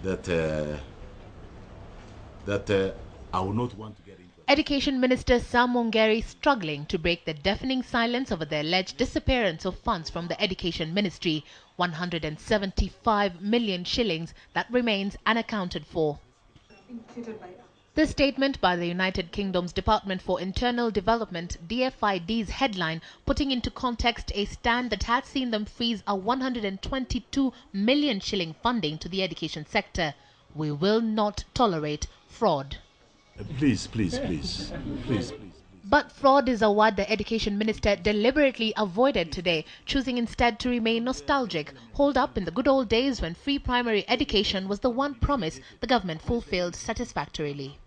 that I will not want to get into. Education Minister Sameand struggling to break the deafening silence over the alleged disappearance of funds from the Education Ministry, 175 million shillings that remains unaccounted for. The statement by the United Kingdom's Department for Internal Development, DFID's headline, putting into context a stand that has seen them freeze a 122 million shilling funding to the education sector. We will not tolerate fraud. Please. But fraud is a word the Education Minister deliberately avoided today, choosing instead to remain nostalgic, holed up in the good old days when free primary education was the one promise the government fulfilled satisfactorily.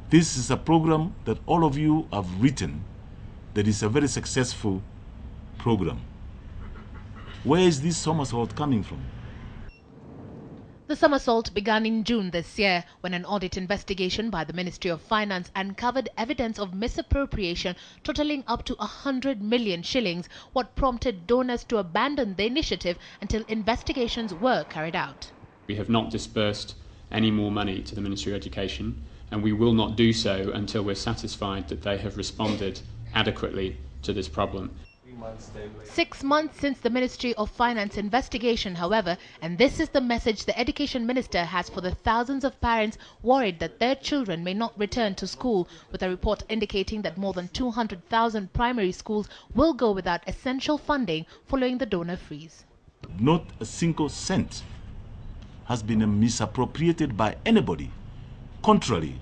This is a program that all of you have written that is a very successful program. Where is this somersault coming from? The somersault began in June this year when an audit investigation by the Ministry of Finance uncovered evidence of misappropriation totaling up to 100 million shillings, what prompted donors to abandon the initiative until investigations were carried out. We have not disbursed any more money to the Ministry of Education, and we will not do so until we're satisfied that they have responded adequately to this problem. 6 months since the Ministry of Finance investigation, however, and this is the message the Education Minister has for the thousands of parents worried that their children may not return to school, with a report indicating that more than 200,000 primary schools will go without essential funding following the donor freeze. Not a single cent has been misappropriated by anybody, contrary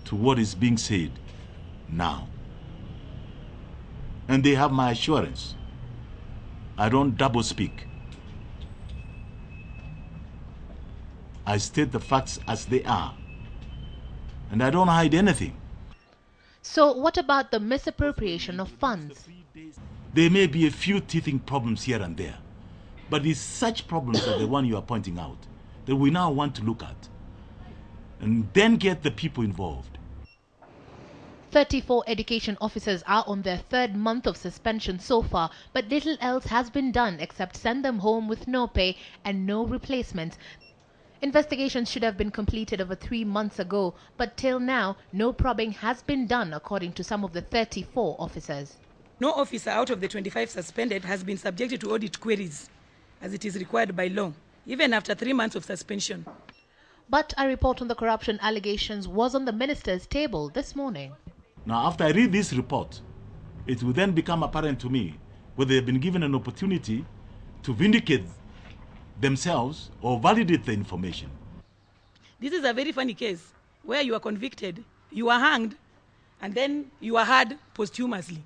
to what is being said now. And they have my assurance. I don't double speak. I state the facts as they are. And I don't hide anything. So what about the misappropriation of funds? There may be a few teething problems here and there, but it's such problems are the one you are pointing out that we now want to look at and then get the people involved. 34 education officers are on their third month of suspension so far, but little else has been done except send them home with no pay and no replacements. Investigations should have been completed over 3 months ago, but till now, no probing has been done, according to some of the 34 officers. No officer out of the 25 suspended has been subjected to audit queries, as it is required by law, even after 3 months of suspension. But a report on the corruption allegations was on the minister's table this morning. Now, after I read this report, it will then become apparent to me whether they've been given an opportunity to vindicate themselves or validate the information. This is a very funny case where you are convicted, you are hanged, and then you are heard posthumously.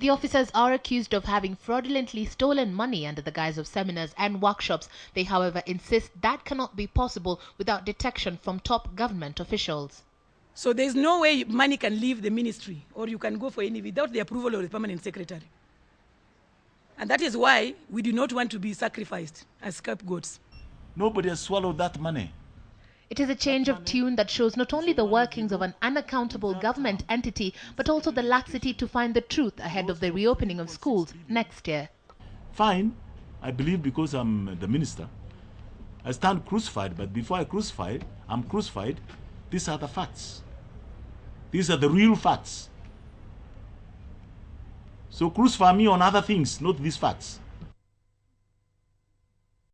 The officers are accused of having fraudulently stolen money under the guise of seminars and workshops. They, however, insist that cannot be possible without detection from top government officials. So there's no way money can leave the ministry or you can go for any without the approval of the permanent secretary. And that is why we do not want to be sacrificed as scapegoats. Nobody has swallowed that money. It is a change of tune that shows not only the workings of an unaccountable government entity, but also the laxity to find the truth ahead of the reopening of schools next year. Fine, I believe because I'm the minister, I stand crucified, but before I'm crucified. These are the facts. These are the real facts. So crucify me on other things, not these facts.